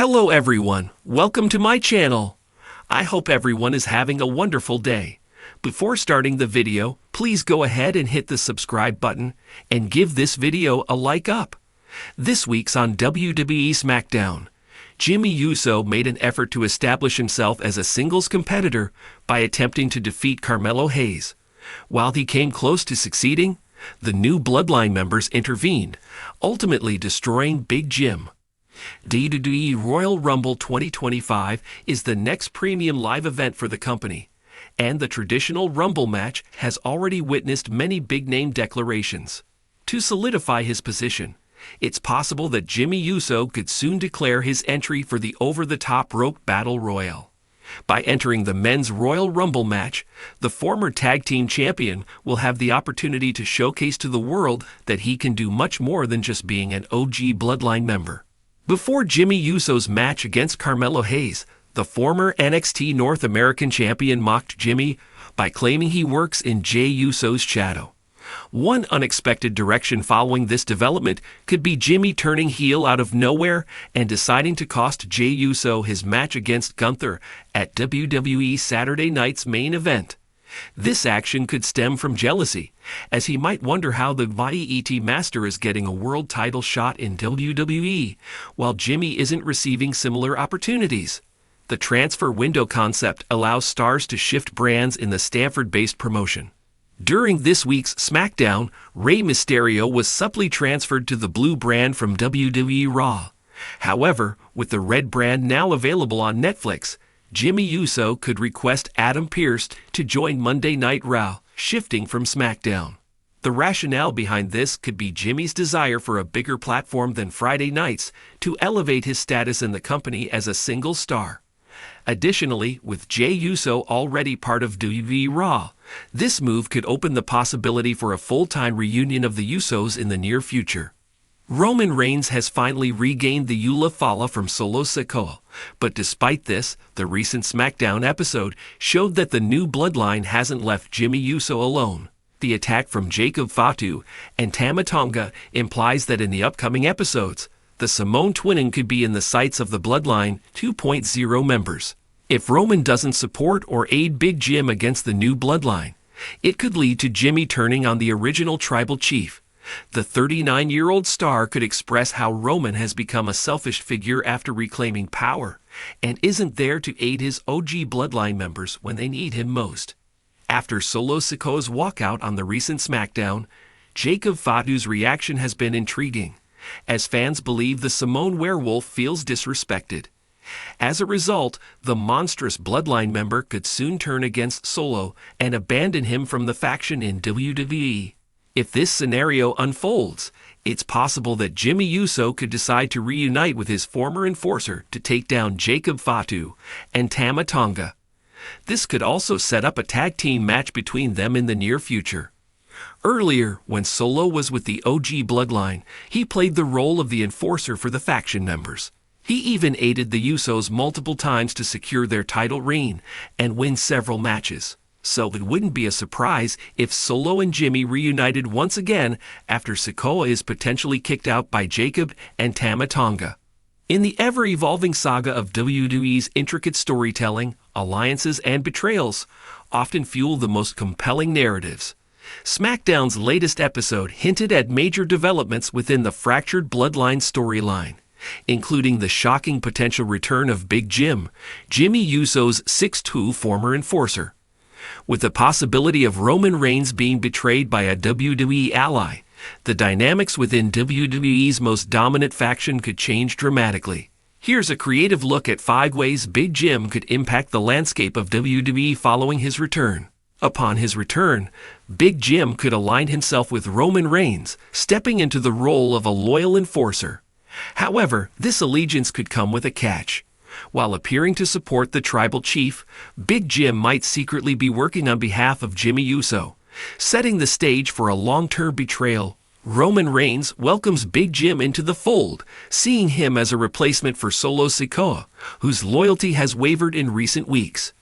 Hello everyone, welcome to my channel. I hope everyone is having a wonderful day. Before starting the video, please go ahead and hit the subscribe button and give this video a like up. This week's on WWE SmackDown, Jimmy Uso made an effort to establish himself as a singles competitor by attempting to defeat Carmelo Hayes. While he came close to succeeding, the new Bloodline members intervened, ultimately destroying Big Jim. WWE Royal Rumble 2025 is the next premium live event for the company, and the traditional Rumble match has already witnessed many big-name declarations. To solidify his position, it's possible that Jimmy Uso could soon declare his entry for the over-the-top rope battle royal. By entering the men's Royal Rumble match, the former tag team champion will have the opportunity to showcase to the world that he can do much more than just being an OG Bloodline member. Before Jimmy Uso's match against Carmelo Hayes, the former NXT North American champion mocked Jimmy by claiming he works in Jey Uso's shadow. One unexpected direction following this development could be Jimmy turning heel out of nowhere and deciding to cost Jey Uso his match against Gunther at WWE Saturday Night's main event. This action could stem from jealousy, as he might wonder how the YET Master is getting a world title shot in WWE, while Jimmy isn't receiving similar opportunities. The transfer window concept allows stars to shift brands in the Stanford-based promotion. During this week's SmackDown, Rey Mysterio was subtly transferred to the blue brand from WWE Raw. However, with the red brand now available on Netflix, Jimmy Uso could request Adam Pearce to join Monday Night Raw, shifting from SmackDown. The rationale behind this could be Jimmy's desire for a bigger platform than Friday nights to elevate his status in the company as a single star. Additionally, with Jey Uso already part of WWE Raw, this move could open the possibility for a full-time reunion of the Usos in the near future. Roman Reigns has finally regained the Eula Fala from Solo Sikoa, but despite this, the recent SmackDown episode showed that the new Bloodline hasn't left Jimmy Uso alone. The attack from Jacob Fatu and Tama Tonga implies that in the upcoming episodes, the Samoan twinning could be in the sights of the Bloodline 2.0 members. If Roman doesn't support or aid Big Jim against the new Bloodline, it could lead to Jimmy turning on the original tribal chief. The 39-year-old star could express how Roman has become a selfish figure after reclaiming power and isn't there to aid his OG Bloodline members when they need him most. After Solo Sikoa's walkout on the recent SmackDown, Jacob Fatu's reaction has been intriguing, as fans believe the Samoan werewolf feels disrespected. As a result, the monstrous Bloodline member could soon turn against Solo and abandon him from the faction in WWE. If this scenario unfolds, it's possible that Jimmy Uso could decide to reunite with his former enforcer to take down Jacob Fatu and Tama Tonga. This could also set up a tag team match between them in the near future. Earlier, when Solo was with the OG Bloodline, he played the role of the enforcer for the faction members. He even aided the Usos multiple times to secure their title reign and win several matches. So it wouldn't be a surprise if Solo and Jimmy reunited once again after Sikoa is potentially kicked out by Jacob and Tama Tonga. In the ever-evolving saga of WWE's intricate storytelling, alliances and betrayals often fuel the most compelling narratives. SmackDown's latest episode hinted at major developments within the fractured Bloodline storyline, including the shocking potential return of Big Jim, Jimmy Uso's 6'2" former enforcer. With the possibility of Roman Reigns being betrayed by a WWE ally, the dynamics within WWE's most dominant faction could change dramatically. Here's a creative look at 5 ways Big Jim could impact the landscape of WWE following his return. Upon his return, Big Jim could align himself with Roman Reigns, stepping into the role of a loyal enforcer. However, this allegiance could come with a catch. While appearing to support the tribal chief, Big Jim might secretly be working on behalf of Jimmy Uso, setting the stage for a long-term betrayal. Roman Reigns welcomes Big Jim into the fold, seeing him as a replacement for Solo Sikoa, whose loyalty has wavered in recent weeks.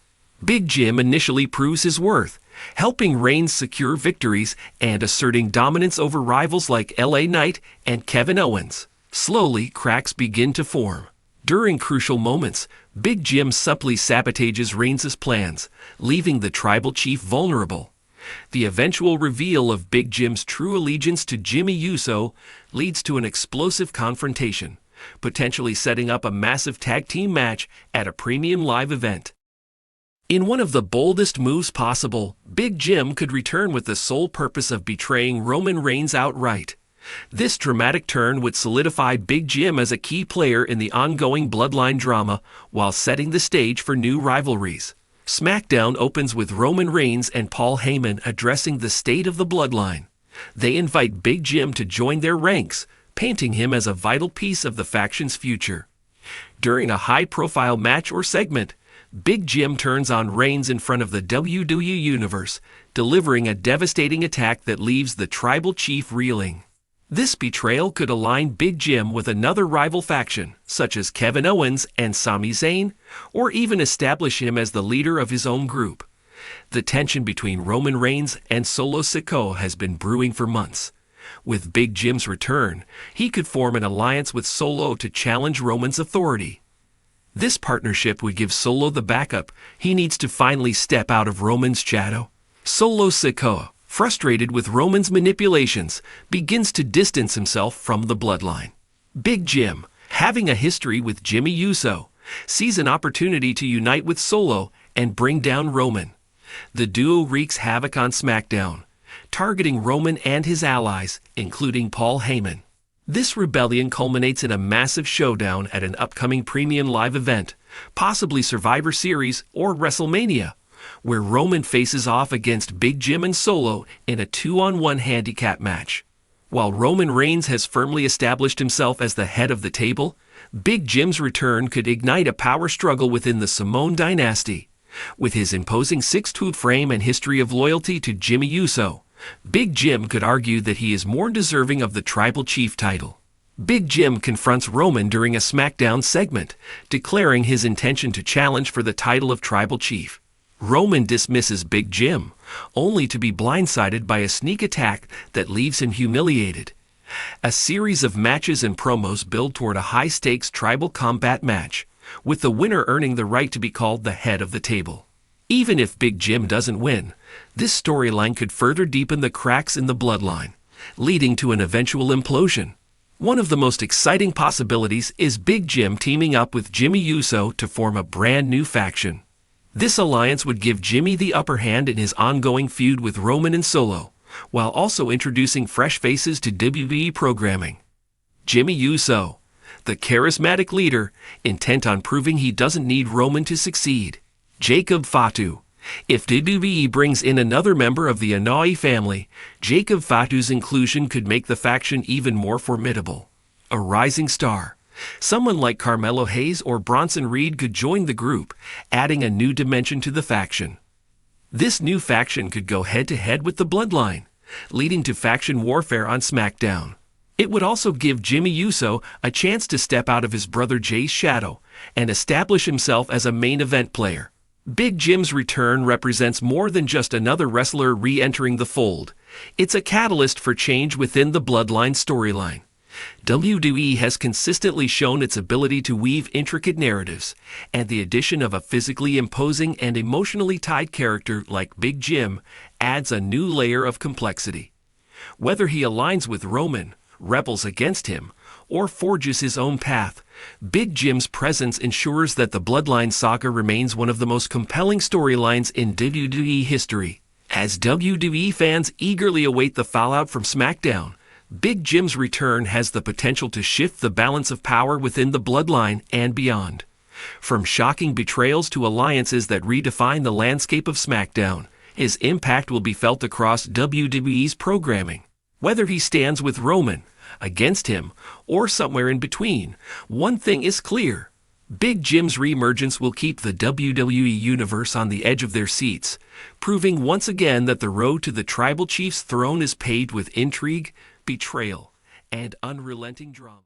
Big Jim initially proves his worth, helping Reigns secure victories and asserting dominance over rivals like LA Knight and Kevin Owens. Slowly, cracks begin to form. During crucial moments, Big Jim subtly sabotages Reigns' plans, leaving the tribal chief vulnerable. The eventual reveal of Big Jim's true allegiance to Jimmy Uso leads to an explosive confrontation, potentially setting up a massive tag team match at a premium live event. In one of the boldest moves possible, Big Jim could return with the sole purpose of betraying Roman Reigns outright. This dramatic turn would solidify Big Jim as a key player in the ongoing Bloodline drama while setting the stage for new rivalries. SmackDown opens with Roman Reigns and Paul Heyman addressing the state of the Bloodline. They invite Big Jim to join their ranks, painting him as a vital piece of the faction's future. During a high-profile match or segment, Big Jim turns on Reigns in front of the WWE Universe, delivering a devastating attack that leaves the tribal chief reeling. This betrayal could align Big Jim with another rival faction, such as Kevin Owens and Sami Zayn, or even establish him as the leader of his own group. The tension between Roman Reigns and Solo Sikoa has been brewing for months. With Big Jim's return, he could form an alliance with Solo to challenge Roman's authority. This partnership would give Solo the backup he needs to finally step out of Roman's shadow. Solo Sikoa, frustrated with Roman's manipulations, begins to distance himself from the Bloodline. Big Jim, having a history with Jimmy Uso, sees an opportunity to unite with Solo and bring down Roman. The duo wreaks havoc on SmackDown, targeting Roman and his allies, including Paul Heyman. This rebellion culminates in a massive showdown at an upcoming premium live event, possibly Survivor Series or WrestleMania, where Roman faces off against Big Jim and Solo in a 2-on-1 handicap match. While Roman Reigns has firmly established himself as the head of the table, Big Jim's return could ignite a power struggle within the Samoan dynasty. With his imposing 6'2" frame and history of loyalty to Jimmy Uso, Big Jim could argue that he is more deserving of the tribal chief title. Big Jim confronts Roman during a SmackDown segment, declaring his intention to challenge for the title of tribal chief. Roman dismisses Big Jim, only to be blindsided by a sneak attack that leaves him humiliated. A series of matches and promos build toward a high-stakes tribal combat match, with the winner earning the right to be called the head of the table. Even if Big Jim doesn't win, this storyline could further deepen the cracks in the Bloodline, leading to an eventual implosion. One of the most exciting possibilities is Big Jim teaming up with Jimmy Uso to form a brand new faction. This alliance would give Jimmy the upper hand in his ongoing feud with Roman and Solo, while also introducing fresh faces to WWE programming. Jimmy Uso, the charismatic leader, intent on proving he doesn't need Roman to succeed. Jacob Fatu. If WWE brings in another member of the Anoa'i family, Jacob Fatu's inclusion could make the faction even more formidable. A rising star. Someone like Carmelo Hayes or Bronson Reed could join the group, adding a new dimension to the faction. This new faction could go head-to-head with the Bloodline, leading to faction warfare on SmackDown. It would also give Jimmy Uso a chance to step out of his brother Jay's shadow and establish himself as a main event player. Big Jim's return represents more than just another wrestler re-entering the fold. It's a catalyst for change within the Bloodline storyline. WWE has consistently shown its ability to weave intricate narratives, and the addition of a physically imposing and emotionally tied character like Big Jim adds a new layer of complexity. Whether he aligns with Roman, rebels against him, or forges his own path, Big Jim's presence ensures that the Bloodline saga remains one of the most compelling storylines in WWE history. As WWE fans eagerly await the fallout from SmackDown, Big Jim's return has the potential to shift the balance of power within the Bloodline and beyond. From shocking betrayals to alliances that redefine the landscape of SmackDown, his impact will be felt across WWE's programming. Whether he stands with Roman, against him, or somewhere in between, one thing is clear. Big Jim's reemergence will keep the WWE Universe on the edge of their seats, proving once again that the road to the Tribal Chief's throne is paved with intrigue, betrayal, and unrelenting drama.